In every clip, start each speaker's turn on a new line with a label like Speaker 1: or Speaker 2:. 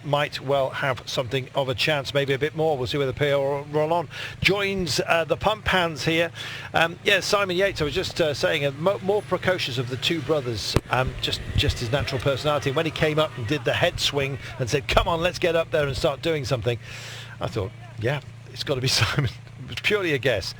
Speaker 1: might well have something of a chance, maybe a bit more. We'll see whether Pierre Roland joins the pump hands here. Yeah, Simon Yates, I was just saying, more precocious of the two brothers, just his natural personality. When he came up and did the head swing and said, come on, let's get up there and start doing something, I thought, yeah, it's got to be Simon. It was purely a guess.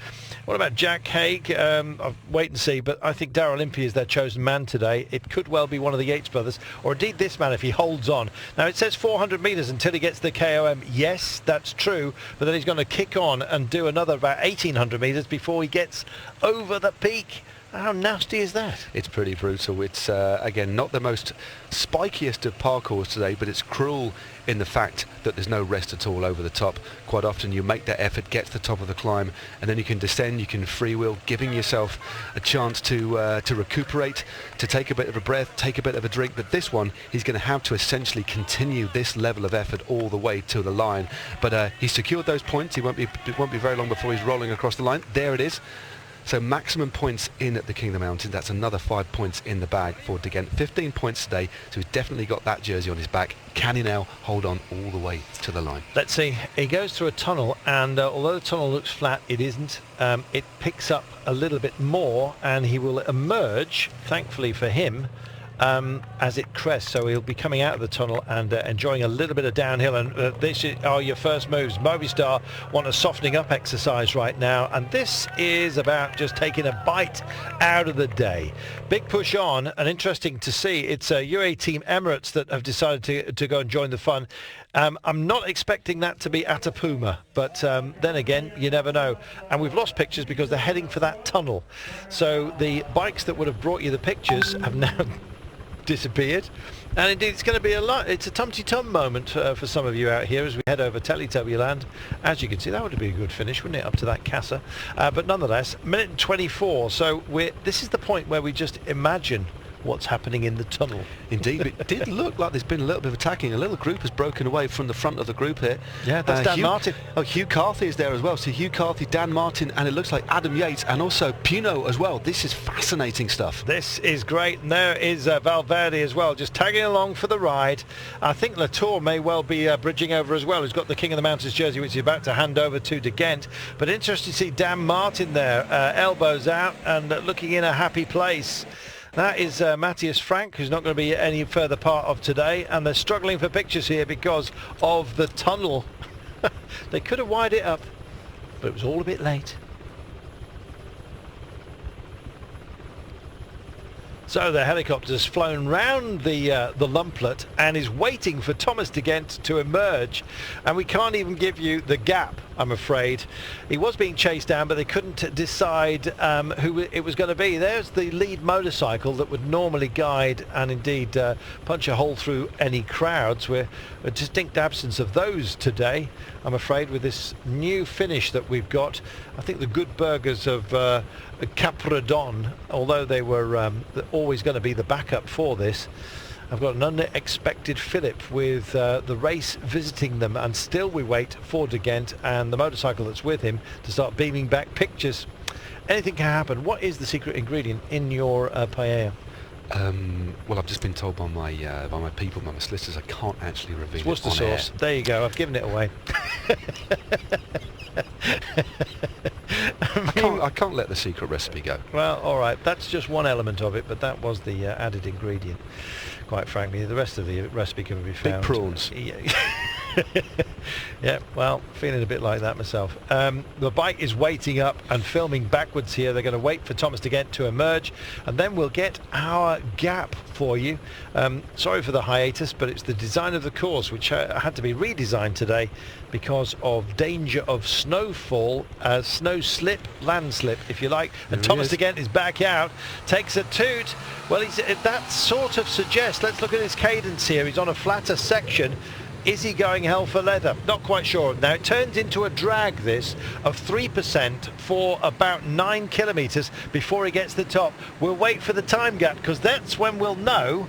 Speaker 1: What about Jack Haig? I'll wait and see, but I think Darryl Impey is their chosen man today. It could well be one of the Yates brothers, or indeed this man if he holds on. Now it says 400 metres until he gets the KOM. Yes, that's true, but then he's going to kick on and do another about 1,800 metres before he gets over the peak. How nasty is that?
Speaker 2: It's pretty brutal. It's, again, not the most spikiest of parkours today, but it's cruel in the fact that there's no rest at all over the top. Quite often you make that effort, get to the top of the climb, and then you can descend, you can freewheel, giving yourself a chance to recuperate, to take a bit of a breath, take a bit of a drink. But this one, he's going to have to essentially continue this level of effort all the way to the line. But he's secured those points. It won't be very long before he's rolling across the line. There it is. So maximum points in at the King of the Mountains. That's another 5 points in the bag for De Gendt. 15 points today, so he's definitely got that jersey on his back. Can he now hold on all the way to the line?
Speaker 1: Let's see. He goes through a tunnel, and although the tunnel looks flat, it isn't. It picks up a little bit more, and he will emerge, thankfully for him, as it crests. So he'll be coming out of the tunnel and enjoying a little bit of downhill. And this are your first moves. Movistar want a softening up exercise right now, and this is about just taking a bite out of the day. Big push on, and interesting to see. It's UAE Team Emirates that have decided to go and join the fun. I'm not expecting that to be Atapuma, but then again, you never know. And we've lost pictures because they're heading for that tunnel. So the bikes that would have brought you the pictures have now disappeared, and indeed it's going to be it's a tum-ti-tum moment for some of you out here as we head over Teletubby land. As you can see, that would be a good finish, wouldn't it, up to that Casa, but nonetheless, minute and 24. So this is the point where we just imagine what's happening in the tunnel.
Speaker 2: Indeed, it did look like there's been a little bit of attacking. A little group has broken away from the front of the group here.
Speaker 1: Yeah, that's Dan Martin.
Speaker 2: Oh, Hugh Carthy is there as well. So Hugh Carthy, Dan Martin, and it looks like Adam Yates, and also Puno as well. This is fascinating stuff.
Speaker 1: This is great. And there is Valverde as well, just tagging along for the ride. I think Latour may well be bridging over as well. He's got the King of the Mountains jersey, which he's about to hand over to De Gendt. But interesting to see Dan Martin there, elbows out and looking in a happy place. That is Matthias Frank, who's not going to be any further part of today, and they're struggling for pictures here because of the tunnel. They could have wired it up, but it was all a bit late. So the helicopter's flown round the lumplet and is waiting for Thomas De Gendt to emerge, and we can't even give you the gap, I'm afraid. He was being chased down, but they couldn't decide who it was going to be. There's the lead motorcycle that would normally guide and indeed punch a hole through any crowds. We're a distinct absence of those today, I'm afraid, with this new finish that we've got. I think the good burgers of Capredon, although they were always going to be the backup for this, I've got an unexpected fillip with the race visiting them, and still we wait for De Gendt and the motorcycle that's with him to start beaming back pictures. Anything can happen. What is the secret ingredient in your paella?
Speaker 2: Well, I've just been told by my people, by my solicitors, I can't actually reveal it on
Speaker 1: Worcester sauce.
Speaker 2: air.
Speaker 1: There you go. I've given it away.
Speaker 2: I can't let the secret recipe go.
Speaker 1: Well, all right. That's just one element of it, but that was the added ingredient. Quite frankly, the rest of the recipe can be found.
Speaker 2: Big prawns.
Speaker 1: Yeah, well, feeling a bit like that myself. The bike is waiting up and filming backwards here. They're going to wait for Thomas De Gendt to emerge, and then we'll get our gap for you. Sorry for the hiatus, but it's the design of the course which had to be redesigned today because of danger of snowfall, snow slip, landslip, if you like. And Thomas De Gendt is back out, takes a toot. Well, that sort of suggests, let's look at his cadence here. He's on a flatter section. Is he going hell for leather? Not quite sure. Now it turns into a drag, this, of 3% for about 9 kilometres before he gets to the top. We'll wait for the time gap, because that's when we'll know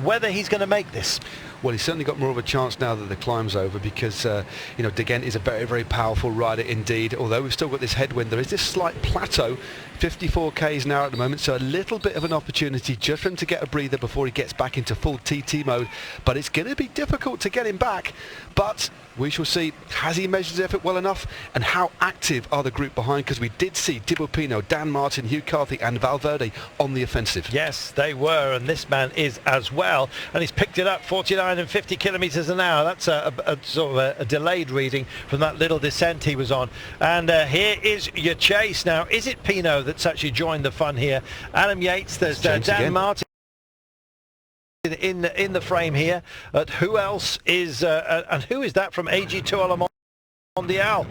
Speaker 1: whether he's going to make this.
Speaker 2: Well, he's certainly got more of a chance now that the climb's over, because you know, De Gent is a very, very powerful rider indeed. Although we've still got this headwind, there is this slight plateau. 54 k's now at the moment, so a little bit of an opportunity just for him to get a breather before he gets back into full TT mode. But it's going to be difficult to get him back. But we shall see, has he measured his effort well enough, and how active are the group behind, because we did see Thibaut Pinot, Dan Martin, Hugh Carthy and Valverde on the offensive.
Speaker 1: Yes, they were, and this man is as well, and he's picked it up 49 and 50 kilometres an hour. That's a sort of a delayed reading from that little descent he was on. And here is your chase now. Is it Pinot that's actually joined the fun here? Adam Yates, there's Dan Martin in the frame here. Who else is and who is that from AG2 Le Mondial?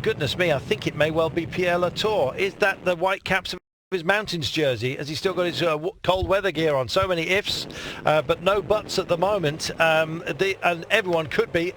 Speaker 1: Goodness me, I think it may well be Pierre Latour. Is that the white caps of his mountains jersey? Has he still got his cold weather gear on? So many ifs, but no buts at the moment. And everyone could be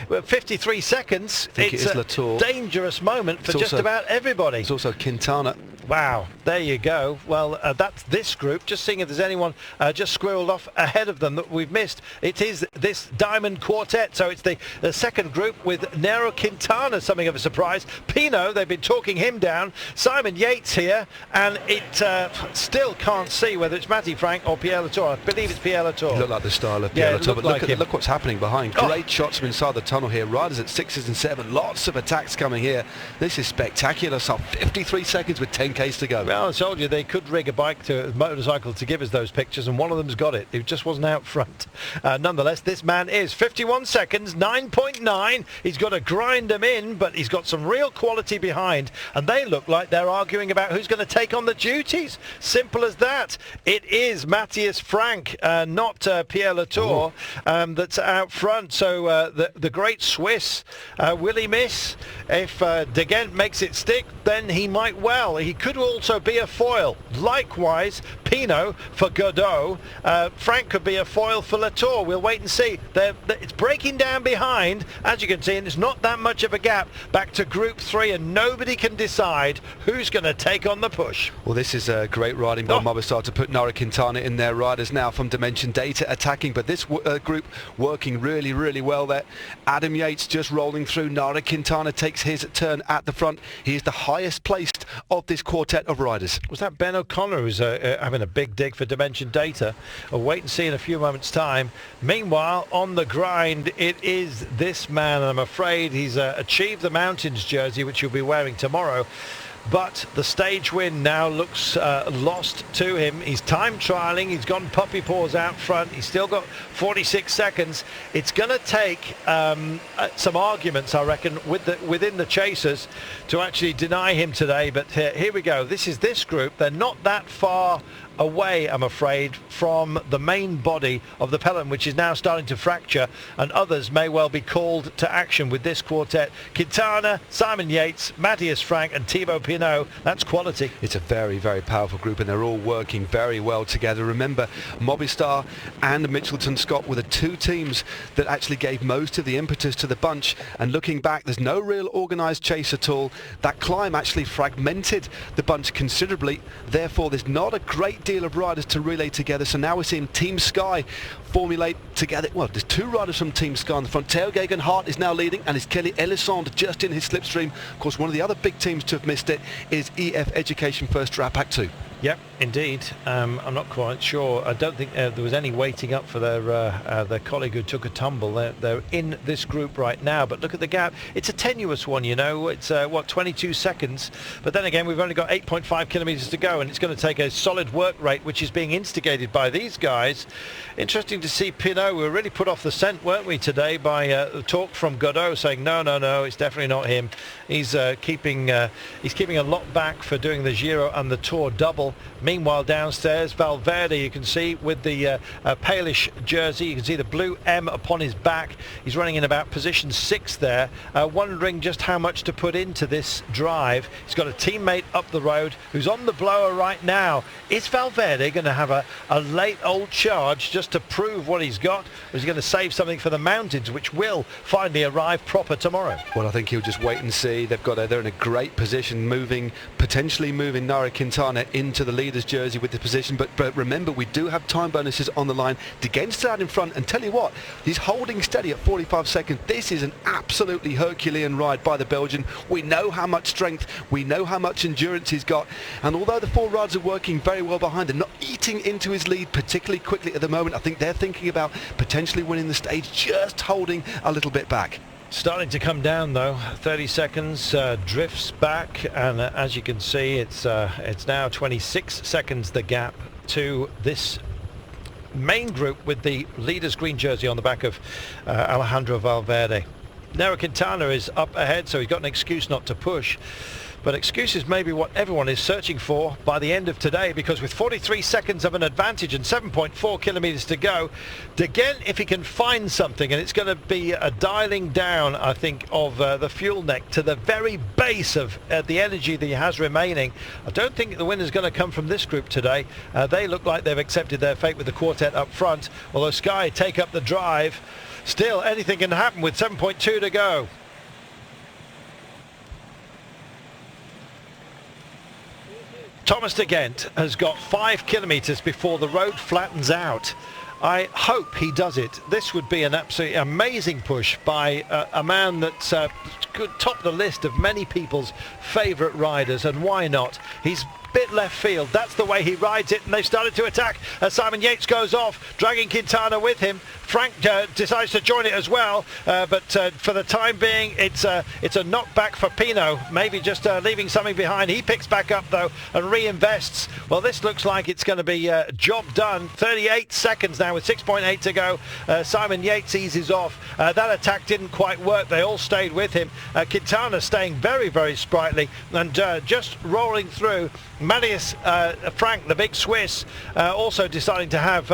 Speaker 1: 53 seconds.
Speaker 2: I think
Speaker 1: it's
Speaker 2: it is
Speaker 1: a
Speaker 2: Latour.
Speaker 1: Dangerous moment for just about everybody.
Speaker 2: It's also Quintana.
Speaker 1: Wow, there you go. Well, that's this group. Just seeing if there's anyone just squirreled off ahead of them that we've missed. It is this Diamond Quartet. So it's the second group with Nairo Quintana, something of a surprise. Pinot, they've been talking him down. Simon Yates here, and it still can't see whether it's Matty Frank or Pierre Latour. I believe it's Pierre Latour.
Speaker 2: Look like the style of Pierre Latour, but
Speaker 1: look
Speaker 2: what's happening behind. Great shots from inside the tunnel here. Riders at 6s and 7. Lots of attacks coming here. This is spectacular. So 53 seconds with 10 k's to go.
Speaker 1: Well, I told you they could rig a motorcycle to give us those pictures, and one of them's got it. It just wasn't out front. Nonetheless, this man is 51 seconds, 9.9. He's got to grind them in, but he's got some real quality behind, and they look like they're arguing about who's going to take on the duties. Simple as that. It is Matthias Frank, not Pierre Latour, that's out front. So the great Swiss, will he miss? If De Gent makes it stick, then he might well. He could also be a foil. Likewise, Pinot for Godot. Frank could be a foil for Latour. We'll wait and see. It's breaking down behind, as you can see, and it's not that much of a gap back to Group 3, and nobody can decide who's going to take on the push.
Speaker 2: Well, this is a great riding by Movistar to put Nairo Quintana in their riders now from Dimension Data attacking, but this group working really, really well there. Adam Yates just rolling through. Nairo Quintana takes his turn at the front. He is the highest placed of this quartet of riders.
Speaker 1: Was that Ben O'Connor who's having a big dig for Dimension Data? We'll wait and see in a few moments' time. Meanwhile, on the grind, it is this man, and I'm afraid he's achieved the Mountains jersey, which he'll be wearing tomorrow. But the stage win now looks lost to him. He's time trialing. He's gone puppy paws out front. He's still got 46 seconds. It's going to take some arguments, I reckon, within the chasers to actually deny him today. But here we go. This is this group. They're not that far away, I'm afraid, from the main body of the peloton, which is now starting to fracture, and others may well be called to action with this quartet. Quintana, Simon Yates, Matthias Frank and Thibaut Pinot. That's quality.
Speaker 2: It's a very, very powerful group, and they're all working very well together. Remember, Movistar and Mitchelton Scott were the two teams that actually gave most of the impetus to the bunch, and looking back, there's no real organised chase at all. That climb actually fragmented the bunch considerably, therefore there's not a great deal of riders to relay together. So now we're seeing Team Sky formulate together. Well, there's two riders from Team Sky on the front. Theo Geoghegan Hart is now leading, and it's Kelly Elisond just in his slipstream. Of course, one of the other big teams to have missed it is EF Education First Rapak 2.
Speaker 1: Yep, indeed. I'm not quite sure. I don't think there was any waiting up for their colleague who took a tumble. They're in this group right now, but look at the gap. It's a tenuous one, you know. It's 22 seconds. But then again, we've only got 8.5 kilometres to go, and it's going to take a solid work rate, which is being instigated by these guys. Interesting to see Pinot. We were really put off the scent, weren't we, today, by the talk from Godot saying no, it's definitely not him. He's keeping a lot back for doing the Giro and the Tour double. Meanwhile, downstairs, Valverde, you can see with the palish jersey, you can see the blue M upon his back. He's running in about position 6 there, wondering just how much to put into this drive. He's got a teammate up the road who's on the blower right now. Is Valverde going to have a late old charge just to prove what he's got, or is he going to save something for the Mountains, which will finally arrive proper tomorrow?
Speaker 2: Well, I think he'll just wait and see. They're in a great position, potentially moving Nairo Quintana into into the leader's jersey with the position, but remember, we do have time bonuses on the line. De Gent's out in front, and tell you what, he's holding steady at 45 seconds. This is an absolutely Herculean ride by the Belgian. We know how much strength, we know how much endurance he's got, and although the 4 riders are working very well behind, they're not eating into his lead particularly quickly at the moment. I think they're thinking about potentially winning the stage, just holding a little bit back.
Speaker 1: Starting to come down though. 30 seconds, drifts back, and as you can see, it's now 26 seconds the gap to this main group with the leader's green jersey on the back of Alejandro Valverde. Nairo Quintana is up ahead, so he's got an excuse not to push. But excuses may be what everyone is searching for by the end of today, because with 43 seconds of an advantage and 7.4 kilometers to go, De Gent, if he can find something, and it's going to be a dialing down, I think, of the fuel neck to the very base of the energy that he has remaining. I don't think the winner's going to come from this group today. They look like they've accepted their fate with the quartet up front, although Sky take up the drive. Still, anything can happen with 7.2 to go. Thomas De Gent has got 5 kilometers before the road flattens out. I hope he does it. This would be an absolutely amazing push by a man that could top the list of many people's favourite riders, and why not? He's bit left field. That's the way he rides it, and they've started to attack as Simon Yates goes off, dragging Quintana with him. Frank decides to join it as well, but for the time being, it's a knockback for Pinot, maybe just leaving something behind. He picks back up though and reinvests. Well, this looks like it's going to be job done. 38 seconds now with 6.8 to go. Simon Yates eases off. That attack didn't quite work. They all stayed with him. Quintana staying very, very sprightly and just rolling through. Marius Frank, the big Swiss, also deciding to have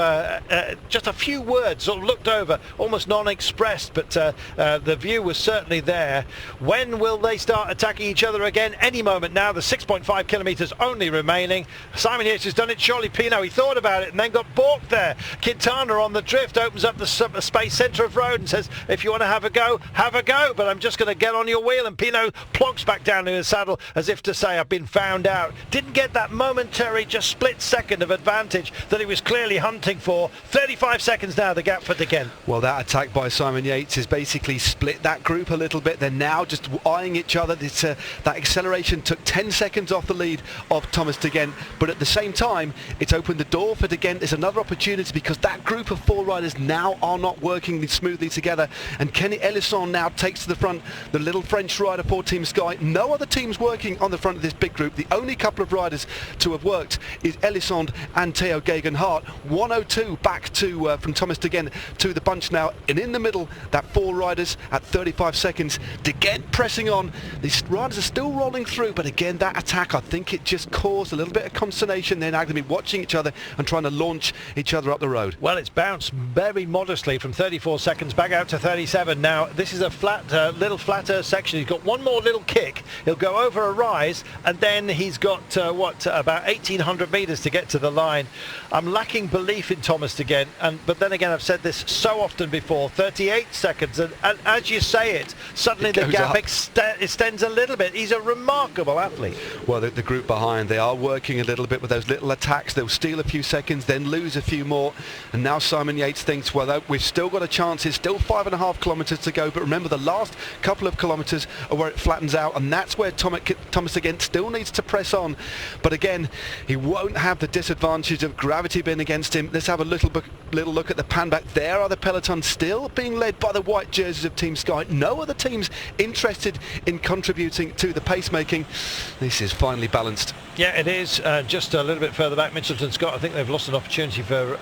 Speaker 1: just a few words sort of looked over, almost non-expressed, but the view was certainly there. When will they start attacking each other again? Any moment now. The 6.5 kilometres only remaining. Simon Yates has done it. Surely Pinot, he thought about it and then got balked there. Quintana on the drift opens up the space centre of road and says, if you want to have a go, but I'm just going to get on your wheel. And Pinot plonks back down to his saddle as if to say, I've been found out. Didn't get that momentary, just split second of advantage that he was clearly hunting for. 35 seconds now, the gap for De Gent.
Speaker 2: Well, that attack by Simon Yates has basically split that group a little bit. They're now just eyeing each other. That acceleration took 10 seconds off the lead of Thomas De Gent, but at the same time, it's opened the door for De Gent. There's another opportunity because that group of 4 riders now are not working smoothly together, and Kenny Elisson now takes to the front, the little French rider for Team Sky. No other teams working on the front of this big group. The only couple of riders to have worked is Elisson and Theo Geoghegan-Hart. 102 back to from Thomas De Gent to the bunch now, and in the middle, that 4 riders at 35 seconds. De Gent pressing on. These riders are still rolling through, but again, that attack, I think it just caused a little bit of consternation. They're now going to be watching each other and trying to launch each other up the road.
Speaker 1: Well, it's bounced very modestly from 34 seconds back out to 37 now. This is a flat, little flatter section. He's got one more little kick. He'll go over a rise, and then he's got about 1,800 metres to get to the line. I'm lacking belief in Thomas De Gent, but then again, I've said this so often before. 38 seconds, and as you say it, suddenly the gap extends a little bit. He's a remarkable athlete.
Speaker 2: Well, the group behind, they are working a little bit with those little attacks. They'll steal a few seconds, then lose a few more, and now Simon Yates thinks, well, we've still got a chance. It's still 5.5 kilometres to go, but remember, the last couple of kilometres are where it flattens out, and that's where Thomas De Gent still needs to press on. But again, he won't have the disadvantage of gravity being against him. Let's have a little look at the pan back. There are the peloton still being led by the white jerseys of Team Sky. No other teams interested in contributing to the pacemaking. This is finely balanced.
Speaker 1: Yeah, it is. Just a little bit further back, Mitchelton Scott, I think they've lost an opportunity for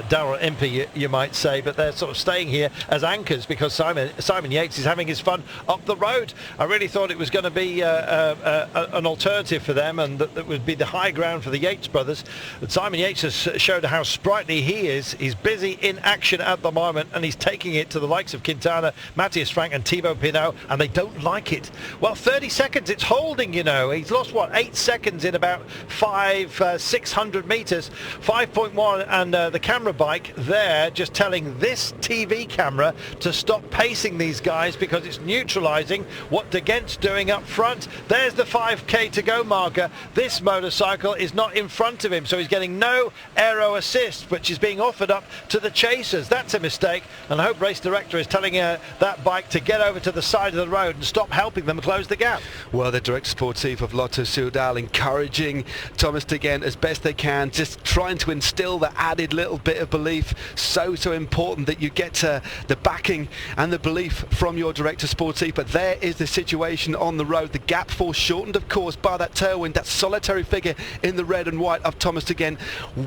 Speaker 1: Daryl Impey, you might say, but they're sort of staying here as anchors because Simon Yates is having his fun up the road. I really thought it was going to be an alternative for them, and that would be the high ground for the Yates brothers. But Simon Yates has showed how sprightly he is. He's busy in action at the moment, and he's taking it to the likes of Quintana, Matthias Frank and Thibaut Pinot, and they don't like it. Well, 30 seconds, it's holding, you know. He's lost, what, 8 seconds in about 600 metres. 5.1, and the camera bike there just telling this TV camera to stop pacing these guys because it's neutralising what De Gent's doing up front. There's the 5k to go. marker. This motorcycle is not in front of him, so he's getting no aero assist, which is being offered up to the chasers. That's a mistake, and I hope race director is telling that bike to get over to the side of the road and stop helping them close the gap.
Speaker 2: Well, the director sportif of Lotto Soudal encouraging Thomas de Gendt as best they can, just trying to instill the added little bit of belief. So important that you get the backing and the belief from your director sportif. But there is the situation on the road. The gap foreshortened, of course, by that tailwind, that solitary figure in the red and white of Thomas de Gendt,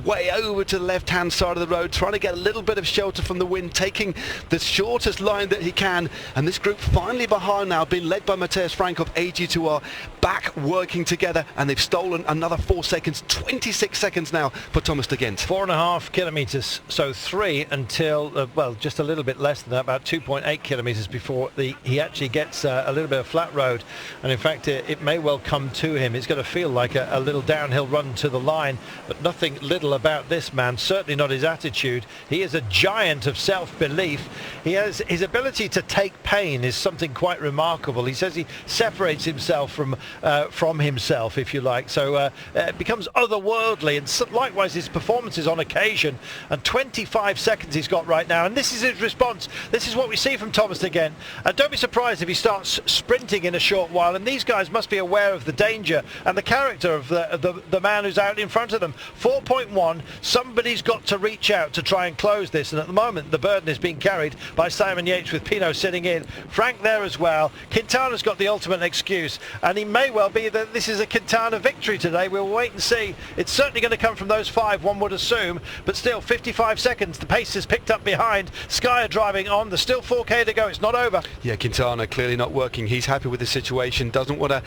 Speaker 2: way over to the left-hand side of the road, trying to get a little bit of shelter from the wind, taking the shortest line that he can. And this group finally behind now, being led by Matthias Frank of AG2R, back working together, and they've stolen another 4 seconds, 26 seconds now for Thomas de Gendt.
Speaker 1: 4.5 kilometres, so 3 until, well, just a little bit less than that, about 2.8 kilometres before he actually gets a little bit of flat road. And in fact, it may well come to him. It's going to feel like a little downhill run to the line, but nothing little about this man, certainly not his attitude. He is a giant of self-belief. He has his ability to take pain is something quite remarkable. He says he separates himself from himself, if you like, so it becomes otherworldly, and so, likewise his performances on occasion. And 25 seconds he's got right now, and this is his response. This is what we see from Thomas de Gendt. Don't be surprised if he starts sprinting in a short while, and these guys must be aware of the danger and the character of the man who's out in front of them. 4.1, somebody's got to reach out to try and close this, and at the moment the burden is being carried by Simon Yates, with Pinot sitting in, Frank there as well. Quintana's got the ultimate excuse, and he may well be that this is a Quintana victory today. We'll wait and see. It's certainly going to come from those 5, one would assume, but still 55 seconds. The pace is picked up behind. Sky are driving on. There's still 4k to go. It's not over.
Speaker 2: Yeah, Quintana clearly not working. He's happy with the situation, doesn't want to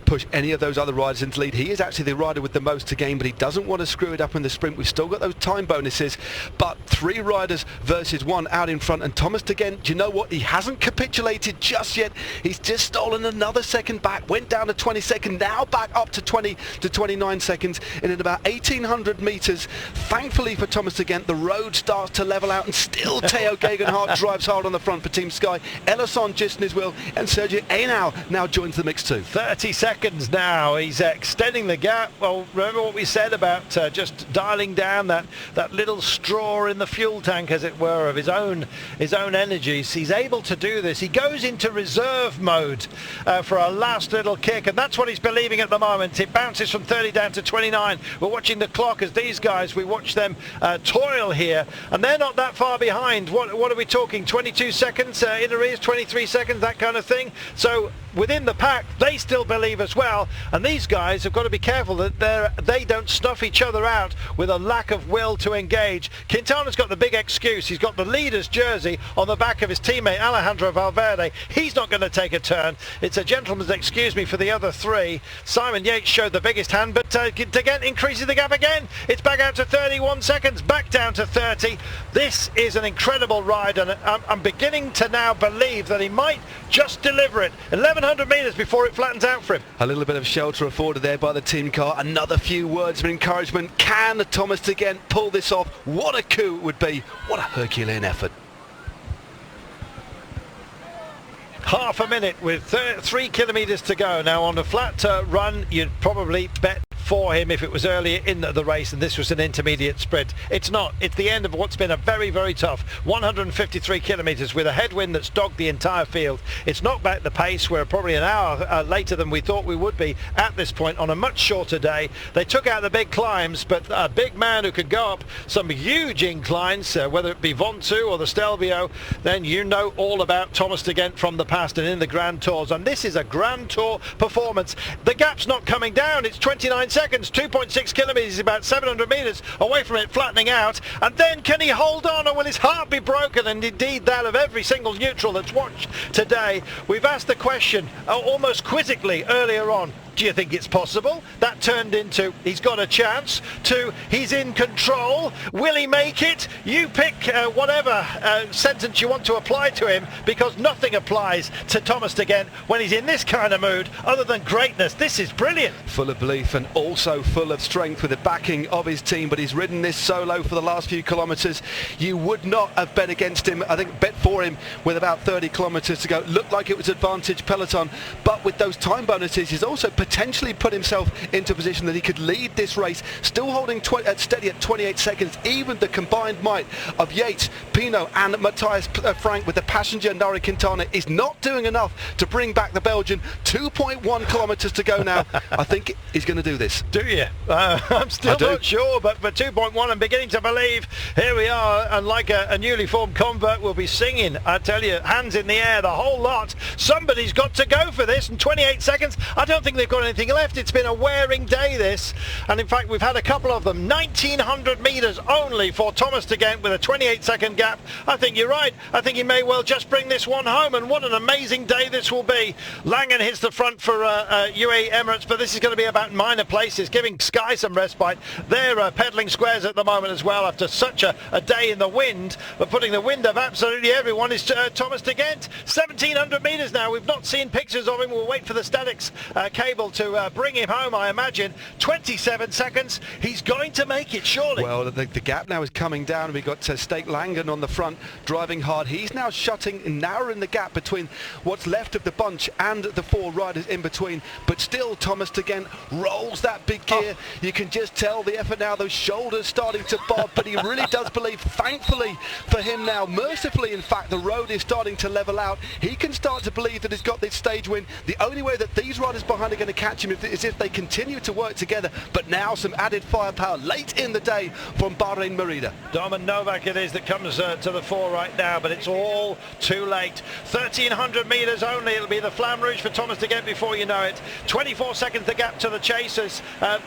Speaker 2: push any of those other riders into lead. He is actually the rider with the most to gain, but he doesn't want to screw it up in the sprint. We've still got those time bonuses, but 3 riders versus 1 out in front. And Thomas de Gendt, do you know what? He hasn't capitulated just yet. He's just stolen another second back, went down to 20 seconds, now back up to 20 to 29 seconds in at about 1,800 metres. Thankfully for Thomas de Gendt, the road starts to level out, and still Theo Gegenhardt drives hard on the front for Team Sky. Ellison just in his wheel, and Sergio Henao now joins the mix too.
Speaker 1: 30 seconds now. He's extending the gap. Well, remember what we said about just dialing down that little straw in the fuel tank, as it were, of his own energies. He's able to do this. He goes into reserve mode for a last little kick, and that's what he's believing at the moment. It bounces from 30 down to 29. We're watching the clock as these guys, we watch them toil here, and they're not that far behind. What are we talking? 22 seconds in arrears, 23 seconds, that kind of thing. So within the pack, they still believe as well, and these guys have got to be careful that they don't snuff each other out with a lack of will to engage. Quintana's got the big excuse. He's got the leader's jersey on the back of his teammate Alejandro Valverde. He's not going to take a turn. It's a gentleman's excuse me for the other 3. Simon Yates showed the biggest hand, but de Gendt increases the gap again. It's back out to 31 seconds, back down to 30. This is an incredible ride, and I'm beginning to now believe that he might just deliver it. 1,100 metres before it flattens out for him.
Speaker 2: A little bit of shelter afforded there by the team car. Another few words of encouragement. Can Thomas de Gendt pull this off? What a coup it would be. What a Herculean effort.
Speaker 1: Half a minute with 3 kilometres to go. Now on a flat run, you'd probably bet for him if it was earlier in the race and this was an intermediate sprint. It's not. It's the end of what's been a very, very tough 153 kilometres with a headwind that's dogged the entire field. It's knocked back the pace. We're probably an hour later than we thought we would be at this point on a much shorter day. They took out the big climbs, but a big man who could go up some huge inclines, whether it be Ventoux or the Stelvio, then you know all about Thomas de Gendt from the past and in the Grand Tours. And this is a Grand Tour performance. The gap's not coming down. It's 29 seconds, 2.6 kilometres, about 700 metres away from it flattening out. And then can he hold on, or will his heart be broken? And indeed that of every single neutral that's watched today. We've asked the question almost quizzically earlier on, do you think it's possible? That turned into he's got a chance, to he's in control. Will he make it? You pick whatever sentence you want to apply to him, because nothing applies to Thomas de Gendt when he's in this kind of mood other than greatness. This is brilliant.
Speaker 2: Full of belief and also full of strength with the backing of his team, but he's ridden this solo for the last few kilometres. You would not have bet against him. I think bet for him with about 30 kilometres to go. Looked like it was advantage peloton, but with those time bonuses he's also potentially put himself into a position that he could lead this race, still holding steady at 28 seconds. Even the combined might of Yates, Pinot and Matthias Frank with the passenger Nairo Quintana is not doing enough to bring back the Belgian. 2.1 kilometres to go now. I think he's going to do this.
Speaker 1: Do you? I'm still not sure, but for 2.1 I'm beginning to believe. Here we are, and like a newly formed convert, we'll be singing, I tell you, hands in the air, the whole lot. Somebody's got to go for this, and 28 seconds, I don't think they've got anything left. It's been a wearing day, this, and in fact we've had a couple of them. 1900 metres only for Thomas de Gendt with a 28-second gap. I think you're right. I think he may well just bring this one home, and what an amazing day this will be. Langen hits the front for UAE Emirates, but this is going to be about minor places, giving Sky some respite. They're peddling squares at the moment as well after such a day in the wind, but putting the wind of absolutely everyone is Thomas de Gendt. 1700 metres now. We've not seen pictures of him. We'll wait for the statics cable to bring him home, I imagine. 27 seconds. He's going to make it, surely.
Speaker 2: Well, the gap now is coming down. We've got Stake Langen on the front driving hard. He's now narrowing the gap between what's left of the bunch and the four riders in between, but still Thomas de Gendt rolls that big gear. You can just tell the effort now, those shoulders starting to bob, but he really does believe. Thankfully for him now, mercifully in fact, the road is starting to level out. He can start to believe that he's got this stage win. The only way that these riders behind are going to catch him is if they continue to work together, but now some added firepower late in the day from Bahrain Merida.
Speaker 1: Domen Novak it is that comes to the fore right now, but it's all too late. 1300 metres only. It'll be the Flamme Rouge for Thomas de Gendt before you know it. 24 seconds the gap to the chasers.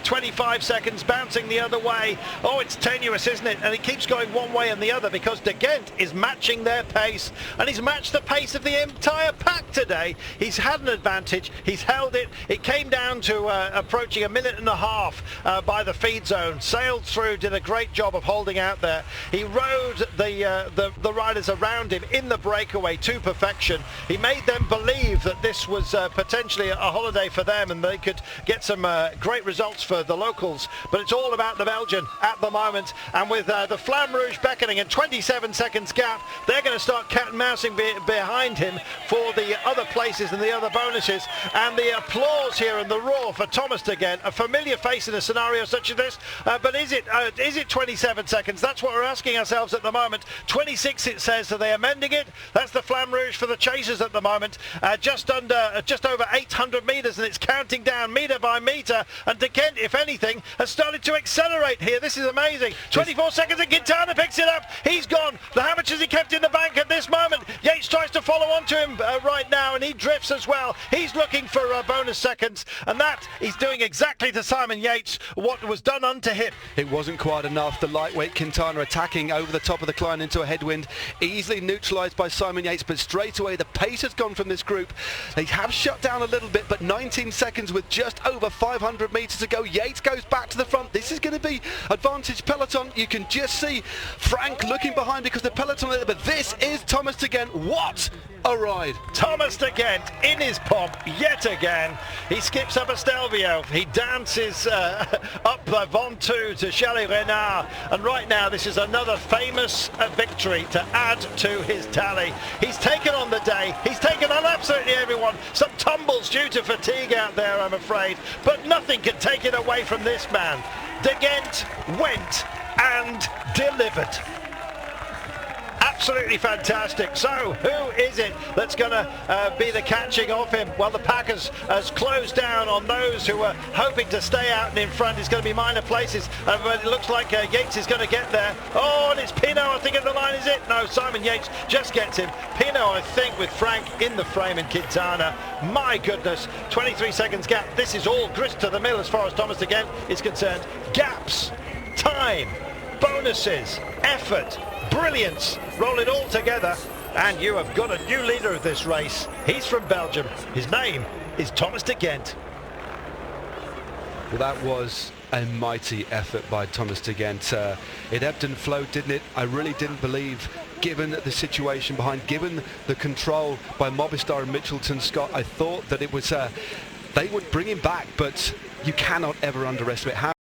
Speaker 1: 25 seconds bouncing the other way. Oh, it's tenuous, isn't it? And it keeps going one way and the other because de Gendt is matching their pace, and he's matched the pace of the entire pack today. He's had an advantage. He's held it. It came down to approaching a minute and a half by the feed zone. Sailed through, did a great job of holding out there. He rode the riders around him in the breakaway to perfection. He made them believe that this was potentially a holiday for them and they could get some great results for the locals, but it's all about the Belgian at the moment. And with the Flamme Rouge beckoning and 27 seconds gap, they're going to start cat and mousing behind him for the other places and the other bonuses. And the applause here and the roar for Thomas de Gendt, a familiar face in a scenario such as this, but is it 27 seconds? That's what we're asking ourselves at the moment. 26 it says, so they're amending it. That's the Flamme Rouge for the chasers at the moment. Just over 800 metres, and it's counting down metre by metre, and de Gendt, if anything, has started to accelerate here. This is amazing. 24 seconds and Quintana picks it up. He's gone. How much has he kept in the bank at this moment? Yates tries to follow on to him right now, and he drifts as well. He's looking for bonus seconds, and that he's doing exactly to Simon Yates what was done unto him.
Speaker 2: It wasn't quite enough. The lightweight Quintana attacking over the top of the climb into a headwind, easily neutralised by Simon Yates, but straight away the pace has gone from this group. They have shut down a little bit, but 19 seconds with just over 500 metres to go. Yates goes back to the front. This is going to be advantage peloton. You can just see Frank looking behind because the peloton, but this is Thomas de Gendt. What a ride.
Speaker 1: Thomas de Gendt in his pomp yet again. He skips up a Stelvio. He dances up Ventoux to Chalet Renard, and right now this is another famous victory to add to his tally. He's taken on the day. He's taken on absolutely everyone. Some tumbles due to fatigue out there, I'm afraid, but nothing can take it away from this man. De Gendt went and delivered. Absolutely fantastic. So who is it that's going to be the catching of him? Well, the pack has closed down on those who were hoping to stay out and in front. It's going to be minor places, but it looks like Yates is going to get there. Oh, and it's Pinot, I think, at the line, is it? No, Simon Yates just gets him. Pinot, I think, with Frank in the frame and Quintana. My goodness, 23 seconds gap. This is all grist to the mill as far as Thomas de Gendt is concerned. Gaps, time, bonuses, effort, brilliance, roll it all together, and you have got a new leader of this race. He's from Belgium. His name is Thomas de Gendt.
Speaker 2: Well, that was a mighty effort by Thomas de Gendt. It ebbed and flowed, didn't it? I really didn't believe, given the situation behind, given the control by Movistar and Mitchelton Scott, I thought that it was they would bring him back, but you cannot ever underestimate how